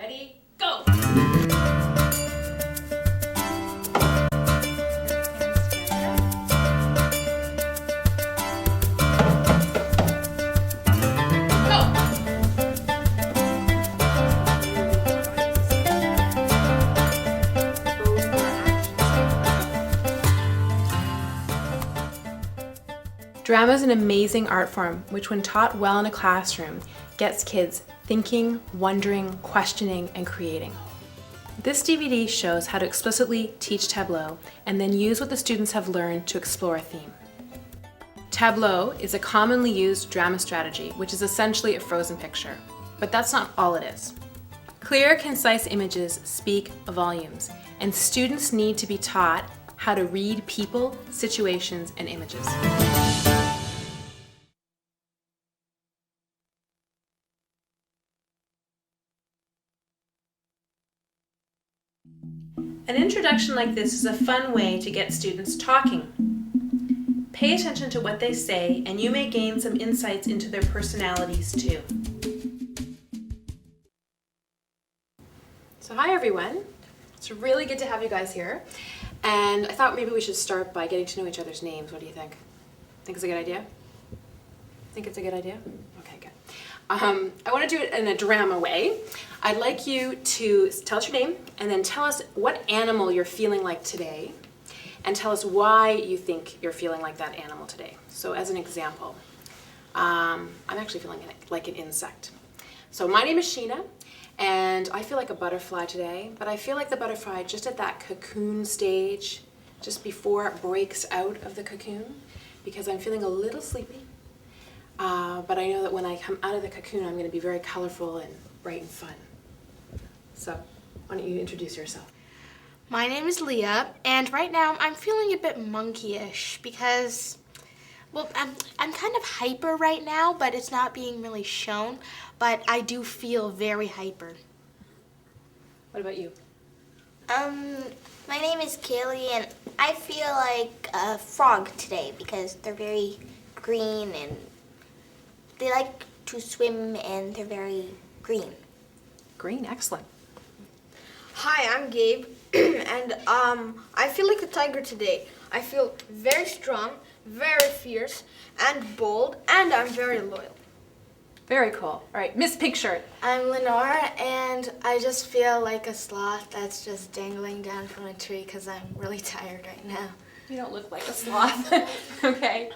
Ready, go! Drama is an amazing art form which, when taught well in a classroom, gets kids thinking, wondering, questioning, and creating. This DVD shows how to explicitly teach Tableaux and then use what the students have learned to explore a theme. Tableaux is a commonly used drama strategy, which is essentially a frozen picture, but that's not all it is. Clear, concise images speak volumes, and students need to be taught how to read people, situations, and images. An introduction like this is a fun way to get students talking. Pay attention to what they say, and you may gain some insights into their personalities too. So hi everyone. It's really good to have you guys here. And I thought maybe we should start by getting to know each other's names. What do you think? Think it's a good idea? Think it's a good idea? Okay, good. I want to do it in a drama way. I'd like you to tell us your name and then tell us what animal you're feeling like today and tell us why you think you're feeling like that animal today. So as an example, I'm actually feeling like an insect. So my name is Sheena and I feel like a butterfly today, but I feel like the butterfly just at that cocoon stage, just before it breaks out of the cocoon, because I'm feeling a little sleepy. But I know that when I come out of the cocoon, I'm going to be very colorful and bright and fun. So, why don't you introduce yourself? My name is Leah, and right now I'm feeling a bit monkeyish because, well, I'm kind of hyper right now, but it's not being really shown, but I do feel very hyper. What about you? My name is Kaylee, and I feel like a frog today because they're very green and they like to swim and they're very green. Green, excellent. Hi, I'm Gabe, and I feel like a tiger today. I feel very strong, very fierce, and bold, and I'm very loyal. Very cool. All right, Miss Pink Shirt. I'm Lenore, and I just feel like a sloth that's just dangling down from a tree because I'm really tired right now. You don't look like a sloth. Okay.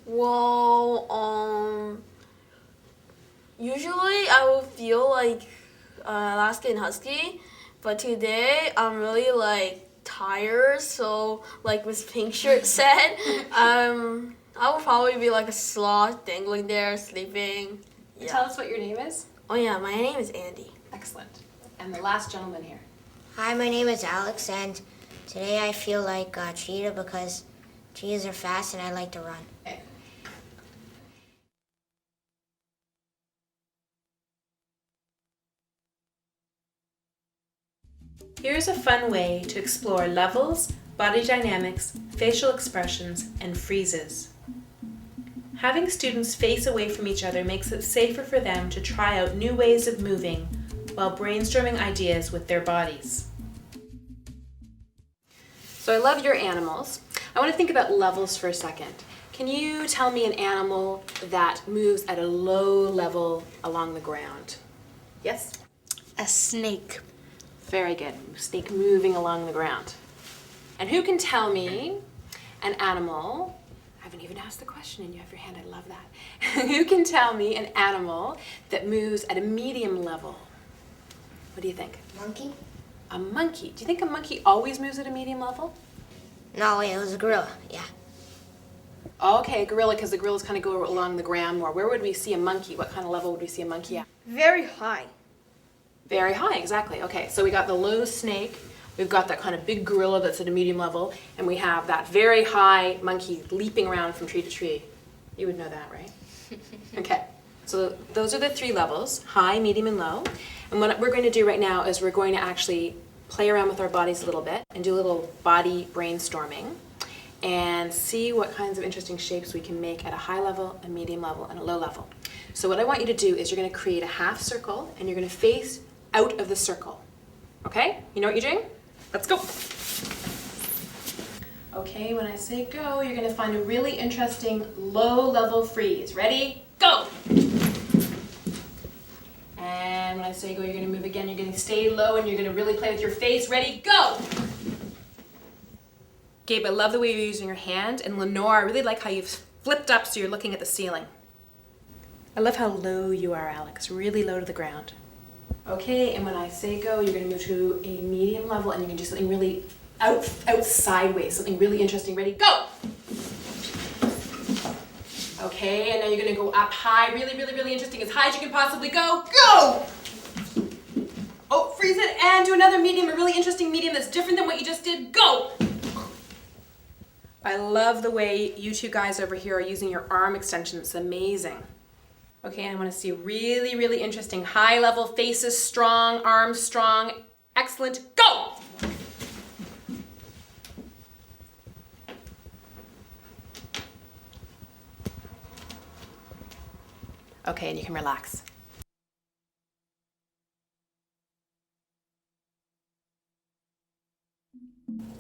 Well, usually I will feel like Alaskan Husky, but today I'm really like tired, so like Miss Pink Shirt said, I will probably be like a sloth dangling there, sleeping. Yeah. Tell us what your name is. Oh yeah, my name is Andy. Excellent. And the last gentleman here. Hi, my name is Alex, and today I feel like a cheetah because cheetahs are fast and I like to run. Okay. Here's a fun way to explore levels, body dynamics, facial expressions, and freezes. Having students face away from each other makes it safer for them to try out new ways of moving while brainstorming ideas with their bodies. So I love your animals. I want to think about levels for a second. Can you tell me an animal that moves at a low level along the ground? Yes? A snake. Very good. Snake moving along the ground. And who can tell me an animal, I haven't even asked the question and you have your hand, I love that. Who can tell me an animal that moves at a medium level? What do you think? Monkey? A monkey. Do you think a monkey always moves at a medium level? No, it was a gorilla, yeah. Okay, gorilla, because the gorillas kind of go along the ground more. Where would we see a monkey? What kind of level would we see a monkey at? Very high. Very high, exactly. Okay, so we got the low snake, we've got that kind of big gorilla that's at a medium level, and we have that very high monkey leaping around from tree to tree. You would know that, right? Okay, so those are the three levels, high, medium, and low. And what we're going to do right now is we're going to actually play around with our bodies a little bit and do a little body brainstorming and see what kinds of interesting shapes we can make at a high level, a medium level, and a low level. So what I want you to do is you're going to create a half circle and you're going to face out of the circle. Okay? You know what you're doing? Let's go. Okay, when I say go, you're going to find a really interesting low-level freeze. Ready? Go! And when I say go, you're going to move again. You're going to stay low and you're going to really play with your face. Ready? Go! Gabe, I love the way you're using your hand. And Lenore, I really like how you've flipped up so you're looking at the ceiling. I love how low you are, Alex. Really low to the ground. Okay, and when I say go, you're going to move to a medium level and you're going to do something really out sideways, something really interesting. Ready? Go! Okay, and now you're going to go up high, really, really, really interesting, as high as you can possibly go. Go! Oh, freeze it, and do another medium, a really interesting medium that's different than what you just did. Go! I love the way you two guys over here are using your arm extension. It's amazing. Okay, and I want to see really, really interesting. High level, faces strong, arms strong. Excellent. Go! Okay, and you can relax.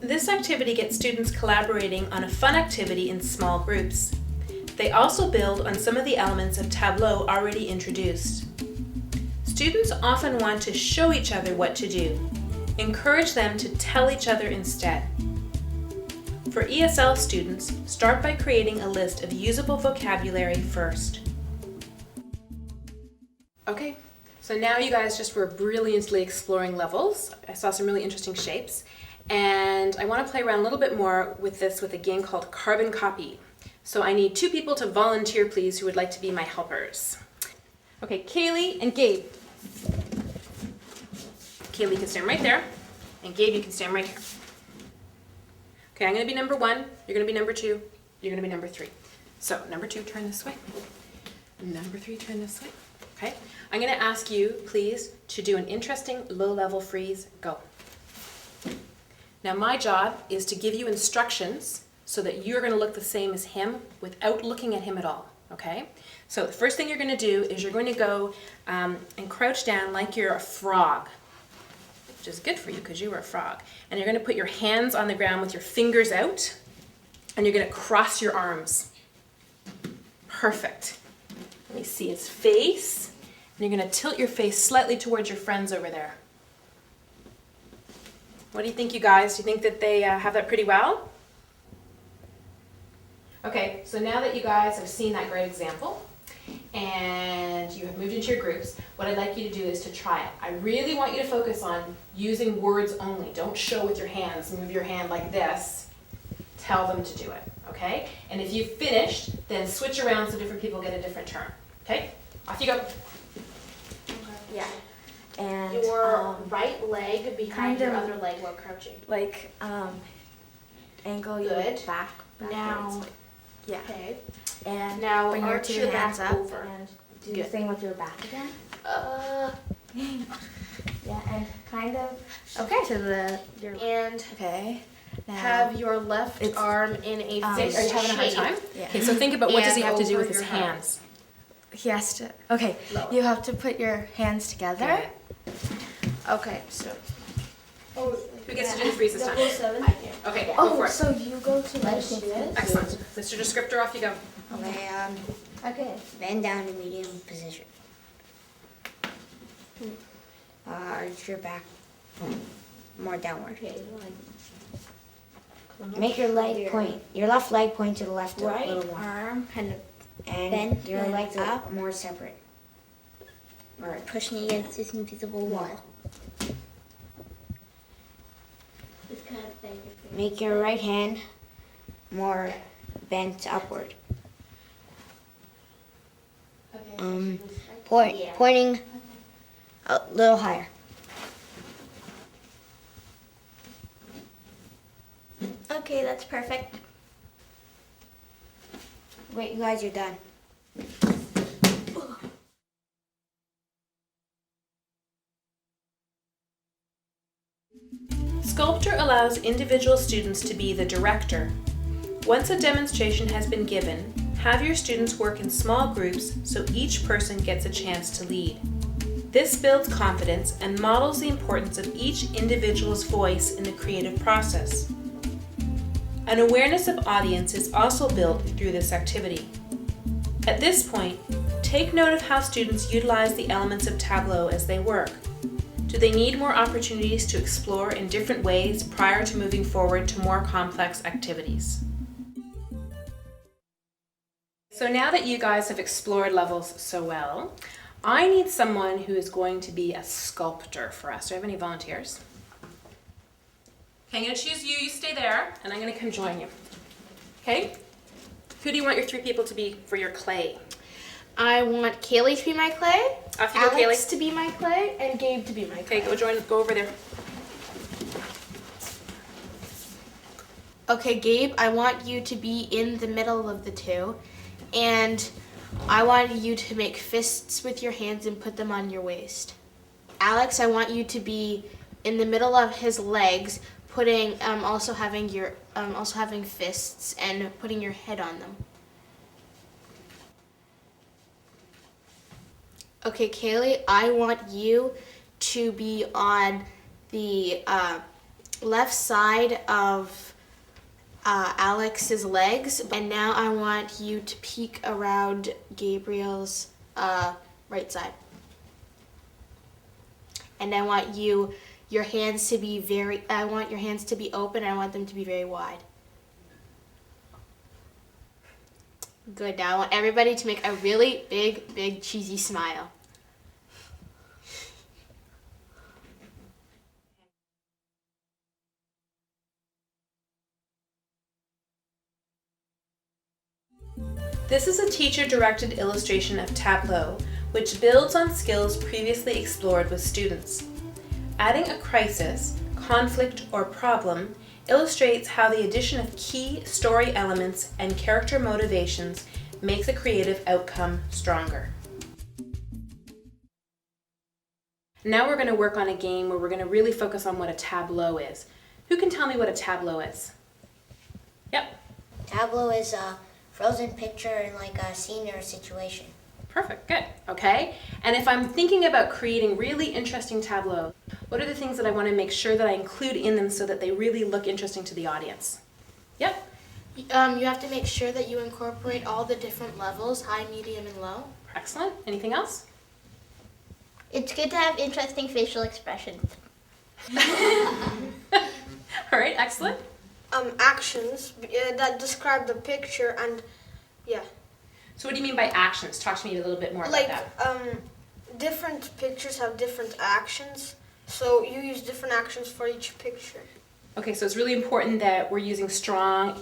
This activity gets students collaborating on a fun activity in small groups. They also build on some of the elements of Tableaux already introduced. Students often want to show each other what to do. Encourage them to tell each other instead. For ESL students, start by creating a list of usable vocabulary first. Okay, so now you guys just were brilliantly exploring levels. I saw some really interesting shapes. And I want to play around a little bit more with this with a game called Carbon Copy. So I need 2 people to volunteer, please, who would like to be my helpers. Okay, Kaylee and Gabe. Kaylee, you can stand right there. And Gabe, you can stand right here. Okay, I'm going to be number 1. You're going to be number 2. You're going to be number 3. So number 2, turn this way. Number 3, turn this way. Okay, I'm going to ask you, please, to do an interesting low-level freeze. Go. Now my job is to give you instructions so that you're going to look the same as him without looking at him at all, okay? So the first thing you're going to do is you're going to go and crouch down like you're a frog, which is good for you because you were a frog. And you're going to put your hands on the ground with your fingers out and you're going to cross your arms. Perfect. Let me see his face. And you're going to tilt your face slightly towards your friends over there. What do you think, you guys? Do you think that they have that pretty well? Okay, so now that you guys have seen that great example and you have moved into your groups, what I'd like you to do is to try it. I really want you to focus on using words only. Don't show with your hands. Move your hand like this. Tell them to do it, okay? And if you've finished, then switch around so different people get a different turn. Okay? Off you go. Yeah. And Your right leg behind kind your of other leg while crouching. like angle your Good. back Now, backwards. Yeah. okay. And Now bring your arch 2 your hands back up over. and do Good. the thing with your back again. Yeah, and kind of Okay. to your And okay. Now have your left It's, arm in a um, fist Are you having a hard shape. time? Yeah. Okay, so think about what does he And have to do over with his your head. hands. he has to. Okay, Lower. you have to put your hands together. Okay. Okay, so. Who gets to do the freeze this time? Okay, go Oh, for it. so you go to like this. Excellent. Mr. Descriptor, off you go. Okay, Okay. bend down to medium position. Arch your back more downward. Make your leg point, your left leg point to the left a little more. Arm kind of And bend your it legs up. are more separate. Alright. Pushing against this invisible wall. Make your right hand more bent upward. Pointing a little higher. Okay, that's perfect. Wait, you guys, you're done. Sculptor allows individual students to be the director. Once a demonstration has been given, have your students work in small groups so each person gets a chance to lead. This builds confidence and models the importance of each individual's voice in the creative process. An awareness of audience is also built through this activity. At this point, take note of how students utilize the elements of Tableaux as they work. Do they need more opportunities to explore in different ways prior to moving forward to more complex activities? So now that you guys have explored levels so well, I need someone who is going to be a sculptor for us. Do I have any volunteers? Okay, I'm going to choose you. You stay there, and I'm going to come join you. Okay? Who do you want your 3 people to be for your clay? I want Kaylee to be my clay, Off you go, Alex Kaylee. to be my clay, and Gabe to be my clay. Okay, go over there. Okay, Gabe, I want you to be in the middle of the two, and I want you to make fists with your hands and put them on your waist. Alex, I want you to be in the middle of his legs, putting also having fists and putting your head on them. Okay, Kaylee, I want you to be on the left side of Alex's legs, and now I want you to peek around Gabriel's right side. And I want your hands to be I want your hands to be open, and I want them to be very wide. Good, now I want everybody to make a really big, big cheesy smile. This is a teacher-directed illustration of Tableaux, which builds on skills previously explored with students. Adding a crisis, conflict, or problem illustrates how the addition of key story elements and character motivations makes a creative outcome stronger. Now we're going to work on a game where we're going to really focus on what a tableau is. Who can tell me what a tableau is? Yep. Tableau is a frozen picture in like a scene or a situation. Perfect, good, okay. And if I'm thinking about creating really interesting tableaux, what are the things that I want to make sure that I include in them so that they really look interesting to the audience? Yep. You have to make sure that you incorporate all the different levels, high, medium, and low. Excellent. Anything else? It's good to have interesting facial expressions. All right, excellent. Actions that describe the picture and yeah. So what do you mean by actions? Talk to me a little bit more about Like that. Different pictures have different actions, so you use different actions for each picture. Okay, so it's really important that we're using strong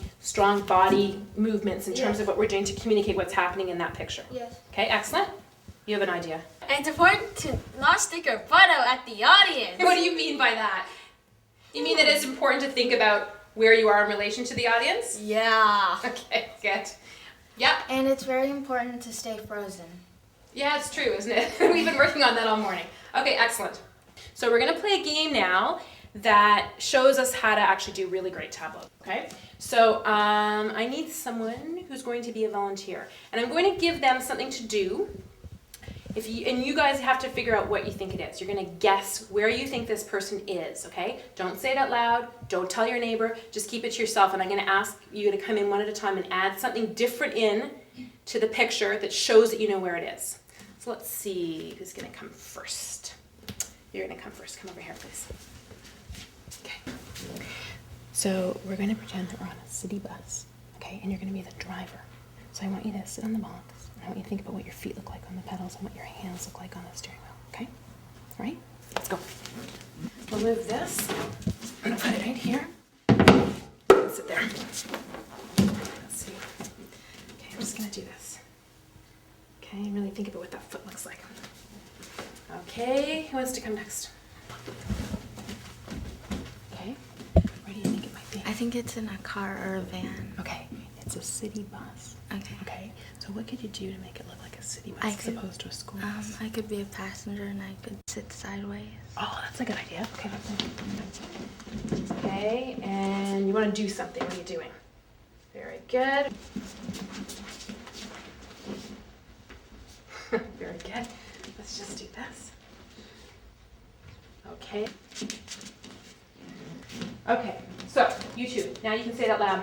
body movements in terms of what we're doing to communicate what's happening in that picture. Yes. Okay, excellent. You have an idea. And it's important to not stick your butt out at the audience. What do you mean by that? You mean that it's important to think about where you are in relation to the audience? Yeah. Okay, good. Yep. And it's very important to stay frozen. Yeah, it's true, isn't it? We've been working on that all morning. Okay, excellent. So we're going to play a game now that shows us how to actually do really great Tableaux, okay? So I need someone who's going to be a volunteer. And I'm going to give them something to do. And you guys have to figure out what you think it is. You're going to guess where you think this person is, okay? Don't say it out loud. Don't tell your neighbor. Just keep it to yourself. And I'm going to ask you to come in one at a time and add something different in to the picture that shows that you know where it is. So let's see who's going to come first. You're going to come first. Come over here, please. Okay. So we're going to pretend that we're on a city bus, okay? And you're going to be the driver. So I want you to sit on the box. I want you to think about what your feet look like on the pedals and what your hands look like on the steering wheel, okay? All right? Let's go. We'll move this. I'm going to put it right here. Sit there. Let's see. Okay, I'm just going to do this. Okay, really think about what that foot looks like. Okay, who wants to come next? Okay, where do you think it might be? I think it's in a car or a van. Okay, it's a city bus. Okay, so what could you do to make it look like a city bus as opposed to a school bus? I could be a passenger and I could sit sideways. Oh, that's a good idea. Okay, that's it. Okay, and you want to do something. What are you doing? Very good. Very good. Let's just do this. Okay. Okay, so you two, now you can say it out loud.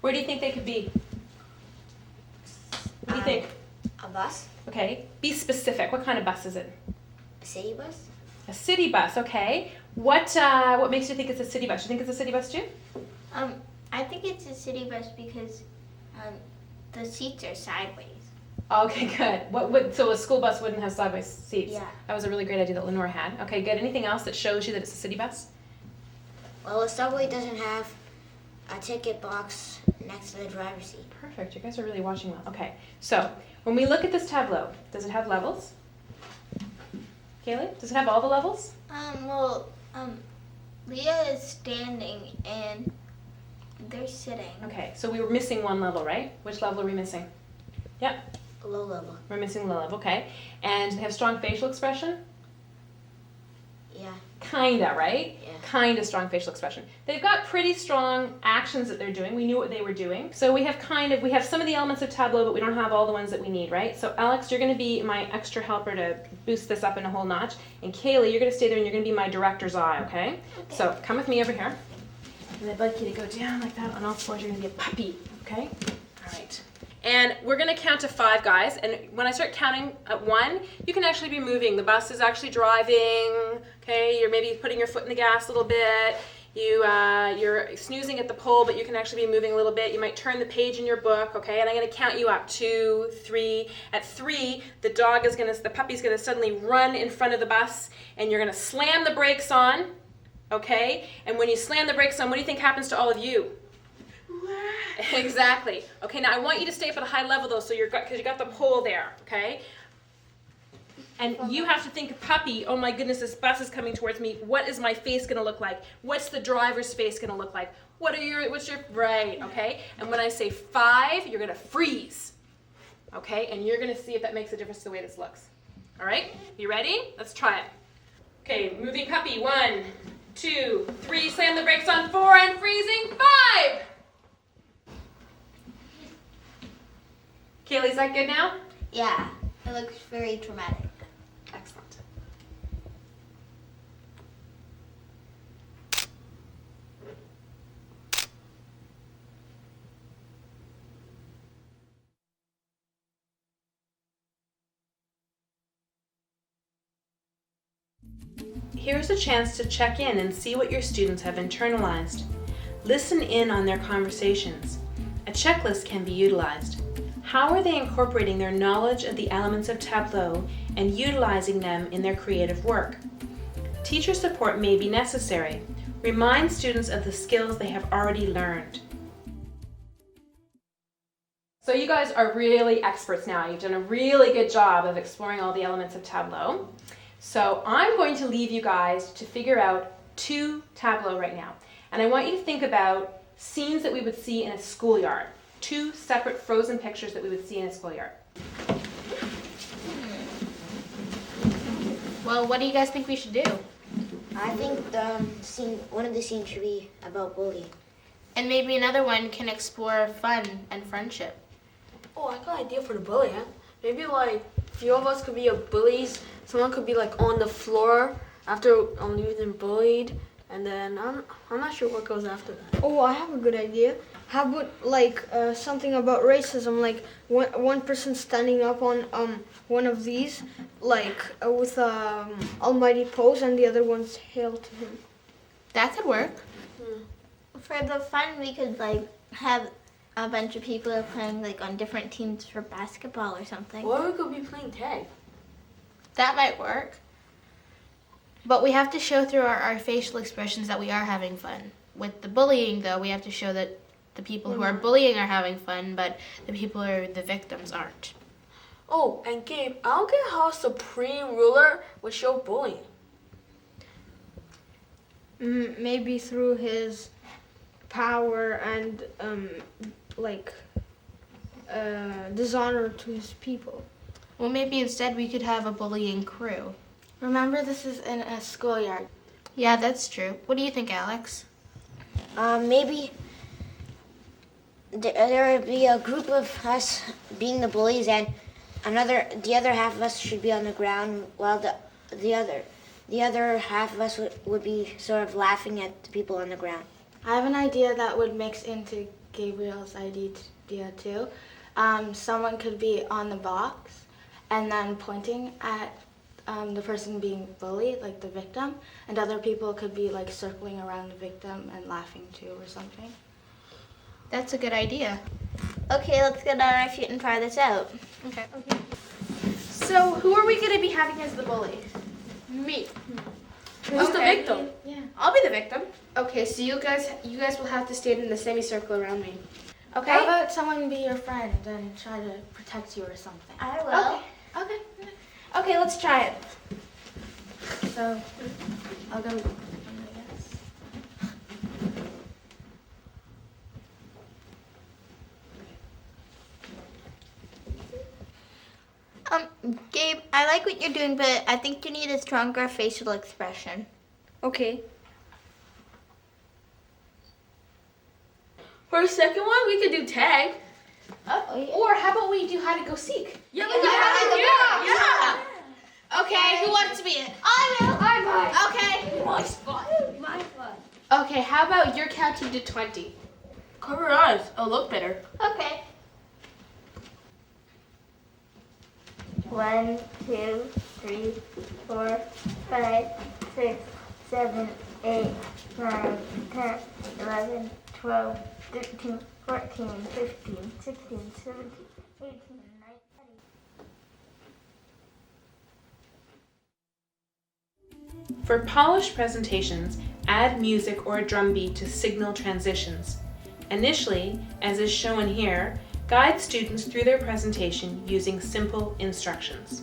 Where do you think they could be? What do you think? A bus? Okay, be specific. What kind of bus is it? A city bus? A city bus, okay. What makes you think it's a city bus? You think it's a city bus too? I think it's a city bus because the seats are sideways. Okay, good. So a school bus wouldn't have sideways seats? Yeah. That was a really great idea that Lenore had. Okay, good. Anything else that shows you that it's a city bus? Well, a subway doesn't have a ticket box next to the driver's seat. Perfect. You guys are really watching well. Okay, so when we look at this tableau, does it have levels? Kaylee, does it have all the levels? Leah is standing and they're sitting. Okay, so we were missing one level, right? Which level are we missing? Yep, Low level. we're missing low level, okay. And they have strong facial expression? Yeah. Kinda, right? Yeah. Kinda strong facial expression. They've got pretty strong actions that they're doing. We knew what they were doing. So we have some of the elements of Tableau, but we don't have all the ones that we need, right? So Alex, you're gonna be my extra helper to boost this up in a whole notch. And Kaylee, you're gonna stay there and you're gonna be my director's eye, okay? So come with me over here. And I'd like you to go down like that on all fours. You're gonna be a puppy, okay? All right. And we're gonna count to 5, guys. And when I start counting at 1, you can actually be moving. The bus is actually driving, okay? You're maybe putting your foot in the gas a little bit. You're snoozing at the pole, but you can actually be moving a little bit. You might turn the page in your book, okay? And I'm gonna count you up, 2, 3. At 3, the puppy's gonna suddenly run in front of the bus, and you're gonna slam the brakes on, okay? And when you slam the brakes on, what do you think happens to all of you? Exactly. Okay, now I want you to stay up at a high level though, so because you got the pole there, okay? And you have to think, puppy, oh my goodness, this bus is coming towards me. What is my face gonna look like? What's the driver's face gonna look like? Right, okay? And when I say 5, you're gonna freeze, okay? And you're gonna see if that makes a difference to the way this looks. All right, you ready? Let's try it. Okay, moving puppy, 1, 2, 3, slam the brakes on 4, and freezing 5. Kaylee, is that good now? Yeah, it looks very dramatic. Excellent. Here's a chance to check in and see what your students have internalized. Listen in on their conversations. A checklist can be utilized. How are they incorporating their knowledge of the elements of Tableau and utilizing them in their creative work? Teacher support may be necessary. Remind students of the skills they have already learned. So you guys are really experts now. You've done a really good job of exploring all the elements of Tableau. So I'm going to leave you guys to figure out 2 Tableaux right now. And I want you to think about scenes that we would see in a schoolyard. 2 separate frozen pictures that we would see in a schoolyard. Well, what do you guys think we should do? I think one of the scenes should be about bullying. And maybe another one can explore fun and friendship. Oh, I got an idea for the bully, huh? Maybe like a few of us could be bullies. Someone could be like on the floor after we've been bullied, and then I'm not sure what goes after that. Oh, I have a good idea. How about like something about racism, like one person standing up on one of these, like with almighty pose, and the other one's hail to him. That could work. For the fun, we could like have a bunch of people playing like on different teams for basketball or something. Or we could be playing tag. That might work. But we have to show through our facial expressions that we are having fun. With the bullying, though, we have to show that the people who are bullying are having fun, but the people who are the victims aren't. Oh, and Gabe, I don't get how a supreme ruler would show bullying. Maybe through his power and dishonor to his people. Well, maybe instead we could have a bullying crew. Remember, this is in a schoolyard. Yeah, that's true. What do you think, Alex? Maybe there would be a group of us being the bullies, and the other half of us should be on the ground, while the other half of us would be sort of laughing at the people on the ground. I have an idea that would mix into Gabriel's idea too. Someone could be on the box and then pointing at the person being bullied, like the victim, and other people could be like circling around the victim and laughing too or something. That's a good idea. Okay, let's get on our feet and try this out. Okay. So who are we going to be having as the bully? Me. Who's the victim? Yeah. I'll be the victim. Okay, so you guys will have to stand in a semicircle around me. Okay. How about someone be your friend and try to protect you or something? I will. Okay. Okay, let's try it. So, I'll go, I guess. Gabe, I like what you're doing, but I think you need a stronger facial expression. Okay. For the second one, we could do tag. Or how about we do hide and go seek? Yeah. Okay, who wants to be it? I will. Okay. My spot. Okay, how about you're counting to 20? Cover your eyes. It'll look better. Okay. 1, 2, 3, 4, 5, 6, 7, 8, 9, 10, 11, 12, 13, 14, 15, 16, 17, 18, 19. For polished presentations, add music or a drum beat to signal transitions. Initially, as is shown here, guide students through their presentation using simple instructions.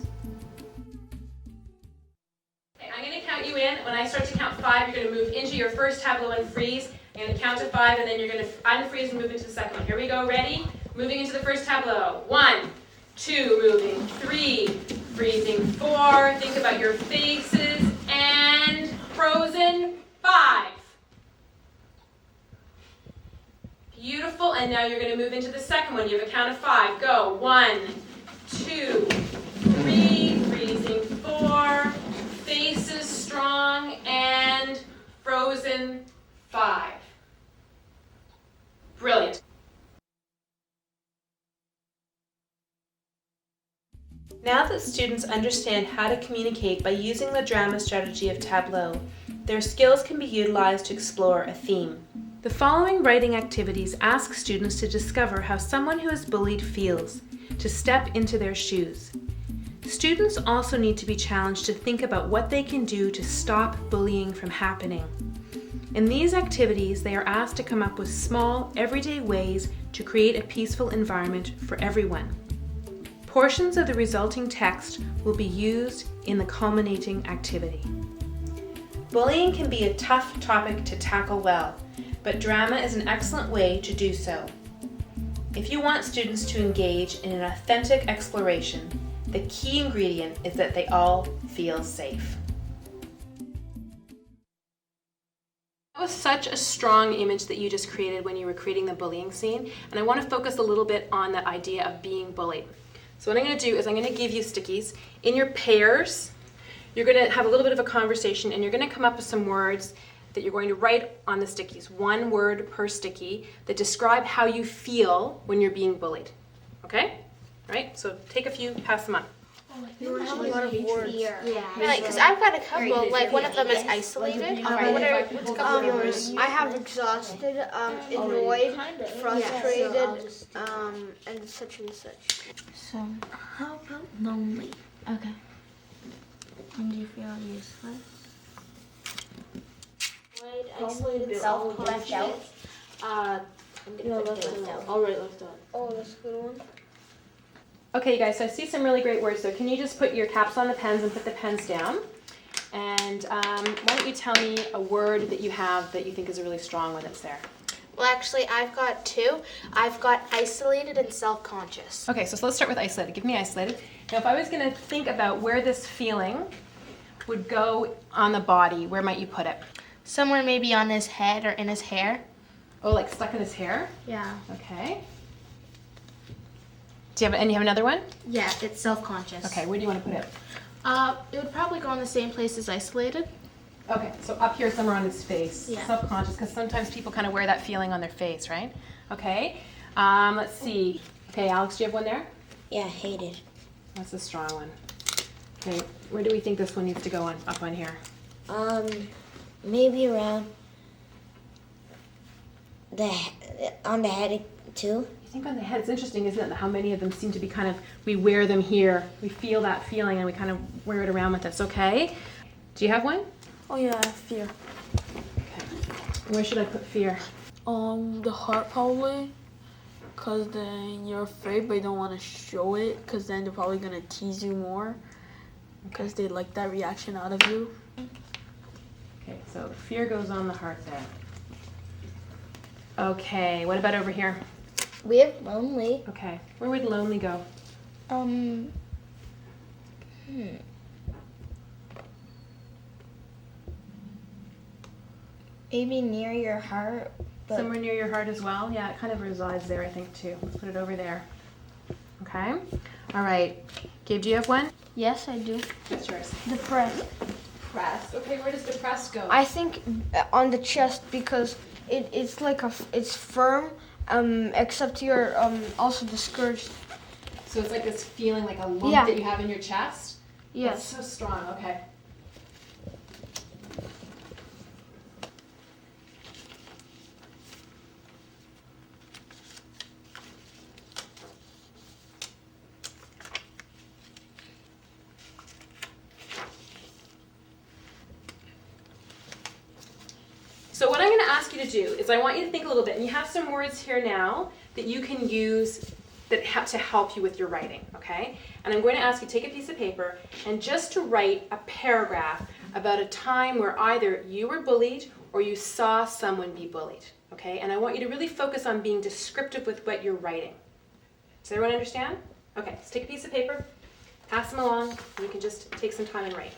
Okay, I'm going to count you in. When I start to count 5, you're going to move into your first tableau and freeze. I'm going to count to 5, and then you're going to unfreeze and move into the second one. Here we go. Ready? Moving into the first tableau. 1, 2, moving. 3, freezing. 4. Think about your faces. And frozen. 5. Beautiful. And now you're going to move into the second one. You have a count of 5. Go. 1, 2, 3, freezing. 4. Faces strong and frozen. 5. Brilliant. Now that students understand how to communicate by using the drama strategy of Tableaux, their skills can be utilized to explore a theme. The following writing activities ask students to discover how someone who is bullied feels, to step into their shoes. Students also need to be challenged to think about what they can do to stop bullying from happening. In these activities, they are asked to come up with small, everyday ways to create a peaceful environment for everyone. Portions of the resulting text will be used in the culminating activity. Bullying can be a tough topic to tackle well, but drama is an excellent way to do so. If you want students to engage in an authentic exploration, the key ingredient is that they all feel safe. That was such a strong image that you just created when you were creating the bullying scene, and I want to focus a little bit on that idea of being bullied. So what I'm going to do is I'm going to give you stickies. In your pairs, you're going to have a little bit of a conversation, and you're going to come up with some words that you're going to write on the stickies, 1 word per sticky, that describe how you feel when you're being bullied. Okay? All right, so take a few, pass them on. Right, because I've got a couple. Like one of them is isolated. What's a couple of yours? I have exhausted, annoyed, frustrated, and such and such. So, how about lonely? Okay. And you feel useless? Isolated, Left out? All right, left out. Oh, that's a good one. Okay, you guys, so I see some really great words there. Can you just put your caps on the pens and put the pens down? And why don't you tell me a word that you have that you think is a really strong one that's there? Well, actually, I've got 2. I've got isolated and self-conscious. Okay, so let's start with isolated. Give me isolated. Now, if I was going to think about where this feeling would go on the body, where might you put it? Somewhere maybe on his head or in his hair. Oh, like stuck in his hair? Yeah. Okay. Do you have another one? Yeah, it's self-conscious. Okay, where do you want to put it? It would probably go in the same place as isolated. Okay, so up here somewhere on his face. Yeah. Subconscious, because sometimes people kind of wear that feeling on their face, right? Okay, let's see. Okay, Alex, do you have one there? Yeah, hated. That's a strong one. Okay, where do we think this one needs to go on? Up on here. Maybe around on the head too. I think on the head, it's interesting, isn't it, how many of them seem to be kind of, we wear them here. We feel that feeling and we kind of wear it around with us, okay? Do you have one? Oh yeah, fear. Okay. Where should I put fear? The heart probably. Cause then you're afraid but you don't want to show it. Cause then they're probably gonna tease you more. Because they like that reaction out of you. Okay, so fear goes on the heart there. Okay, what about over here? We have lonely. Okay, where would lonely go? Maybe near your heart. But Somewhere near your heart as well? Yeah, it kind of resides there, I think, too. Let's put it over there. Okay, all right. Gabe, do you have one? Yes, I do. What's yours? Depressed. Depressed. Okay, where does depressed go? I think on the chest because it's like it's firm, except you're also discouraged. So it's like this feeling like a lump Yeah. that you have in your chest? Yes. That's so strong, okay. So what I'm going to ask you to do is I want you to think a little bit, and you have some words here now that you can use that have to help you with your writing, okay? And I'm going to ask you to take a piece of paper and just to write a paragraph about a time where either you were bullied or you saw someone be bullied, okay? And I want you to really focus on being descriptive with what you're writing. Does everyone understand? Okay, so take a piece of paper, pass them along, and you can just take some time and write.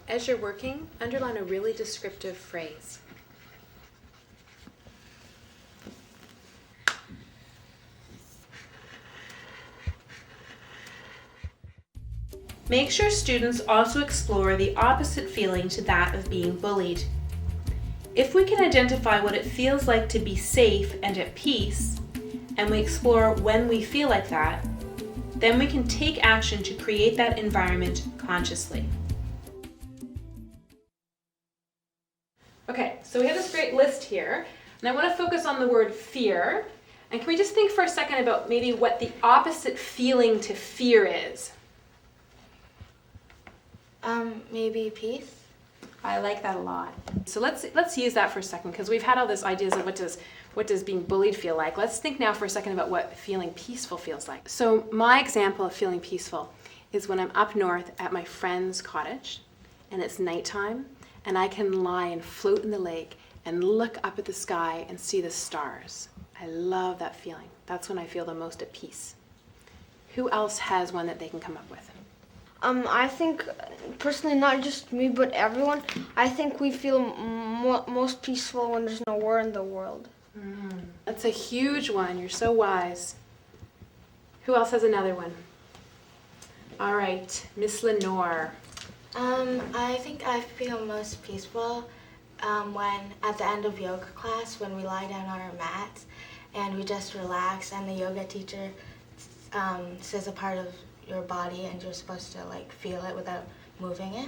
As you're working, underline a really descriptive phrase. Make sure students also explore the opposite feeling to that of being bullied. If we can identify what it feels like to be safe and at peace, and we explore when we feel like that, then we can take action to create that environment consciously. Okay, so we have this great list here, and I want to focus on the word fear. And can we just think for a second about maybe what the opposite feeling to fear is? Maybe peace. I like that a lot. So let's use that for a second, because we've had all these ideas of what does being bullied feel like. Let's think now for a second about what feeling peaceful feels like. So my example of feeling peaceful is when I'm up north at my friend's cottage, and it's nighttime, and I can lie and float in the lake and look up at the sky and see the stars. I love that feeling. That's when I feel the most at peace. Who else has one that they can come up with? I think, personally, not just me, but everyone, I think we feel most peaceful when there's no war in the world. That's a huge one. You're so wise. Who else has another one? All right, Miss Lenore. I think I feel most peaceful when at the end of yoga class, when we lie down on our mats and we just relax, and the yoga teacher says a part of your body and you're supposed to like feel it without moving it,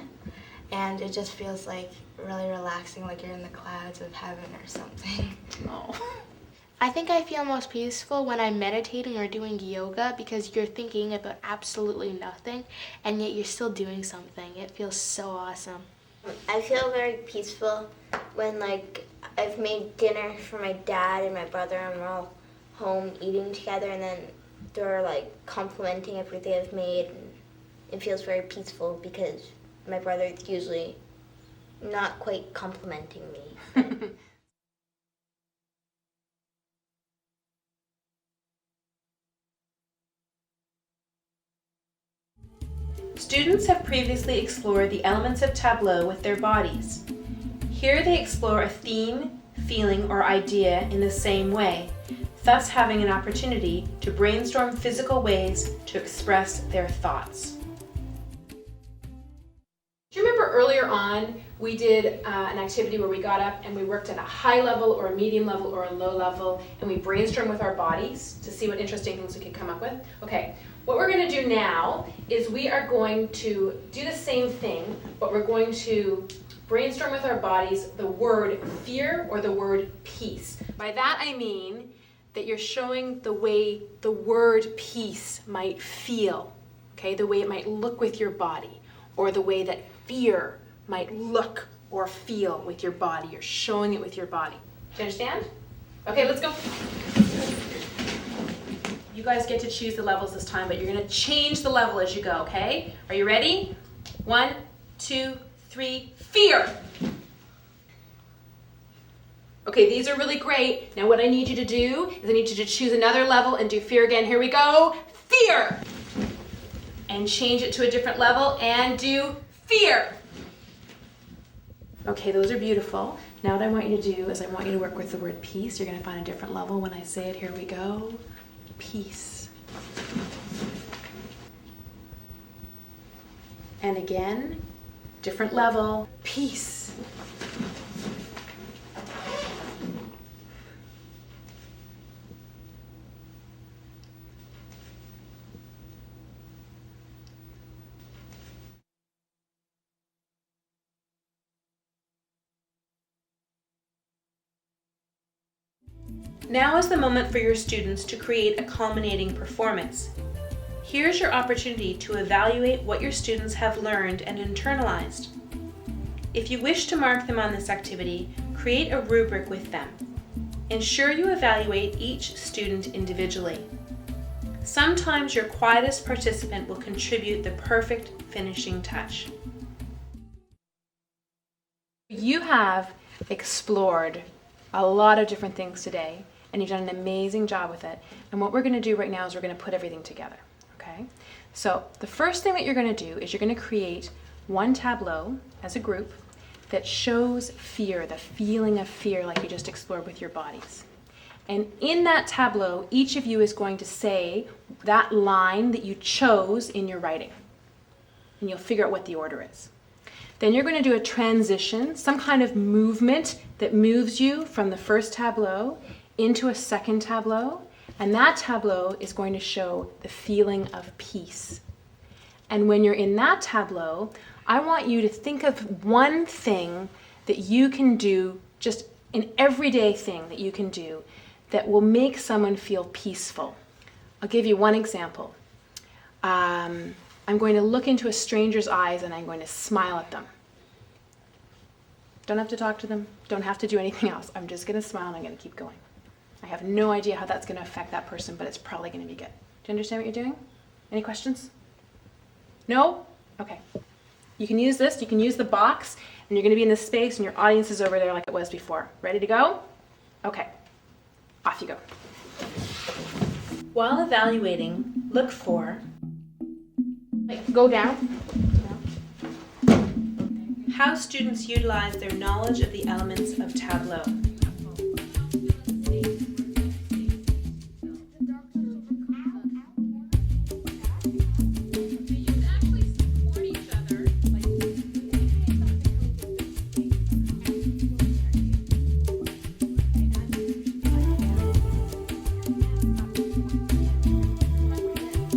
and it just feels like really relaxing, like you're in the clouds of heaven or something. Oh. I think I feel most peaceful when I'm meditating or doing yoga, because you're thinking about absolutely nothing and yet you're still doing something. It feels so awesome. I feel very peaceful when like I've made dinner for my dad and my brother and we're all home eating together, and then they're like complimenting everything I've made, and it feels very peaceful because my brother usually not quite complimenting me. Students have previously explored the elements of Tableaux with their bodies. Here they explore a theme, feeling, or idea in the same way, thus having an opportunity to brainstorm physical ways to express their thoughts. Do you remember earlier on we did an activity where we got up and we worked at a high level or a medium level or a low level and we brainstormed with our bodies to see what interesting things we could come up with? Okay, what we're going to do now is we are going to do the same thing, but we're going to brainstorm with our bodies the word fear or the word peace. By that I mean that you're showing the way the word peace might feel, okay, the way it might look with your body, or the way that fear might look or feel with your body. You're showing it with your body. Do you understand? Okay, let's go. You guys get to choose the levels this time, but you're going to change the level as you go, okay? Are you ready? 1, 2, 3, fear. Okay, these are really great. Now what I need you to do is I need you to choose another level and do fear again. Here we go. Fear. And change it to a different level and do fear. Okay, those are beautiful. Now what I want you to do is I want you to work with the word peace. You're going to find a different level when I say it. Here we go. Peace. And again, different level. Peace. Now is the moment for your students to create a culminating performance. Here's your opportunity to evaluate what your students have learned and internalized. If you wish to mark them on this activity, create a rubric with them. Ensure you evaluate each student individually. Sometimes your quietest participant will contribute the perfect finishing touch. You have explored a lot of different things today, and you've done an amazing job with it. And what we're going to do right now is we're going to put everything together, okay? So the first thing that you're going to do is you're going to create one tableau as a group that shows fear, the feeling of fear like you just explored with your bodies. And in that tableau, each of you is going to say that line that you chose in your writing. And you'll figure out what the order is. Then you're going to do a transition, some kind of movement that moves you from the first tableau into a second tableau, and that tableau is going to show the feeling of peace. And when you're in that tableau, I want you to think of one thing that you can do, just an everyday thing that you can do that will make someone feel peaceful. I'll give you one example. I'm going to look into a stranger's eyes and I'm going to smile at them. Don't have to talk to them, don't have to do anything else. I'm just going to smile and I'm going to keep going. I have no idea how that's going to affect that person, but it's probably going to be good. Do you understand what you're doing? Any questions? No? Okay. You can use this, you can use the box, and you're going to be in this space and your audience is over there like it was before. Ready to go? Okay. Off you go. While evaluating, look for... Go down. How students utilize their knowledge of the elements of Tableaux.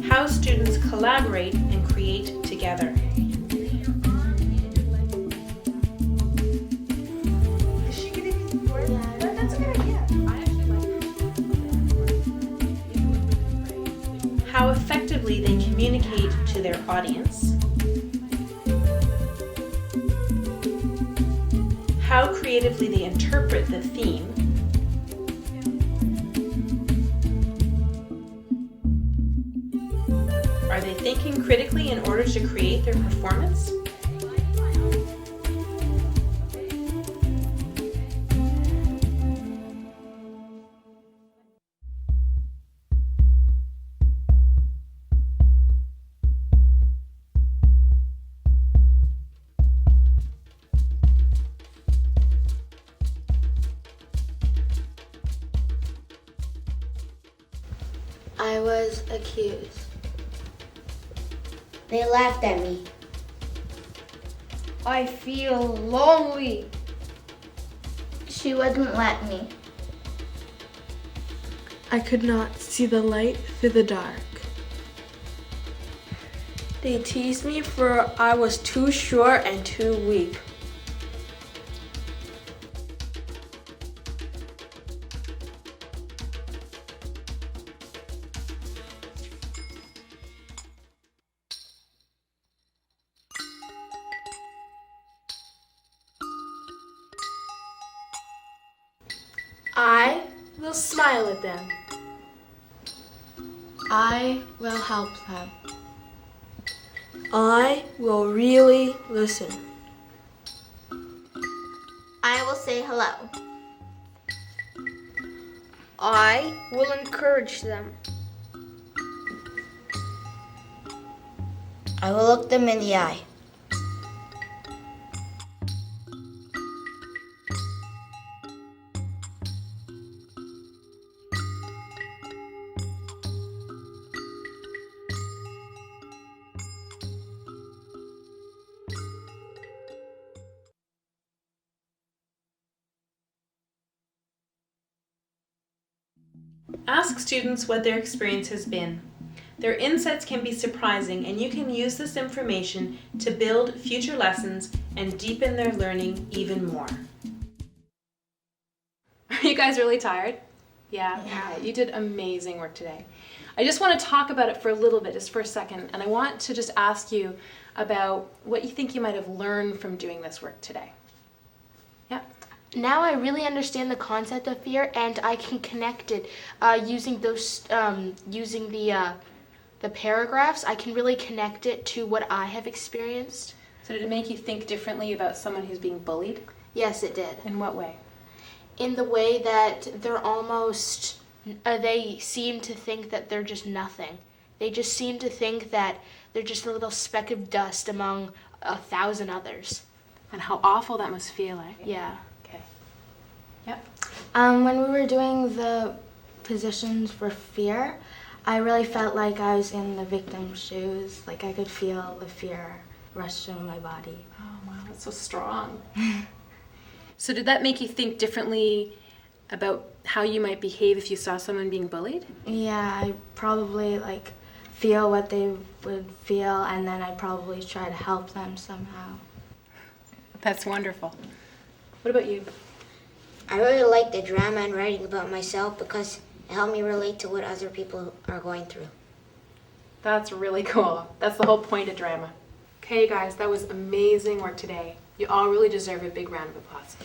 How students collaborate and create together. How effectively they communicate to their audience. How creatively they interpret the theme. Are they thinking critically in order to create their performance? I was accused. They laughed at me. I feel lonely. She wouldn't let me. I could not see the light through the dark. They teased me for I was too short and too weak. I will smile at them. I will help them. I will really listen. I will say hello. I will encourage them. I will look them in the eye. Ask students what their experience has been. Their insights can be surprising, and you can use this information to build future lessons and deepen their learning even more. Are you guys really tired? Yeah. Okay. You did amazing work today. I just want to talk about it for a little bit, just for a second, and I want to just ask you about what you think you might have learned from doing this work today. Yeah. Now I really understand the concept of fear, and I can connect it using the paragraphs. I can really connect it to what I have experienced. So did it make you think differently about someone who's being bullied? Yes, it did. In what way? In the way that they're almost, they seem to think that they're just nothing. They just seem to think that they're just a little speck of dust among 1,000 others. And how awful that must feel like. Yeah. Okay. Yep. When we were doing the positions for fear, I really felt like I was in the victim's shoes. Like I could feel the fear rush through my body. Oh, wow, that's so strong. So did that make you think differently about how you might behave if you saw someone being bullied? Yeah, I probably like feel what they would feel, and then I'd probably try to help them somehow. That's wonderful. What about you? I really like the drama and writing about myself because it helped me relate to what other people are going through. That's really cool. That's the whole point of drama. Okay, guys, that was amazing work today. You all really deserve a big round of applause.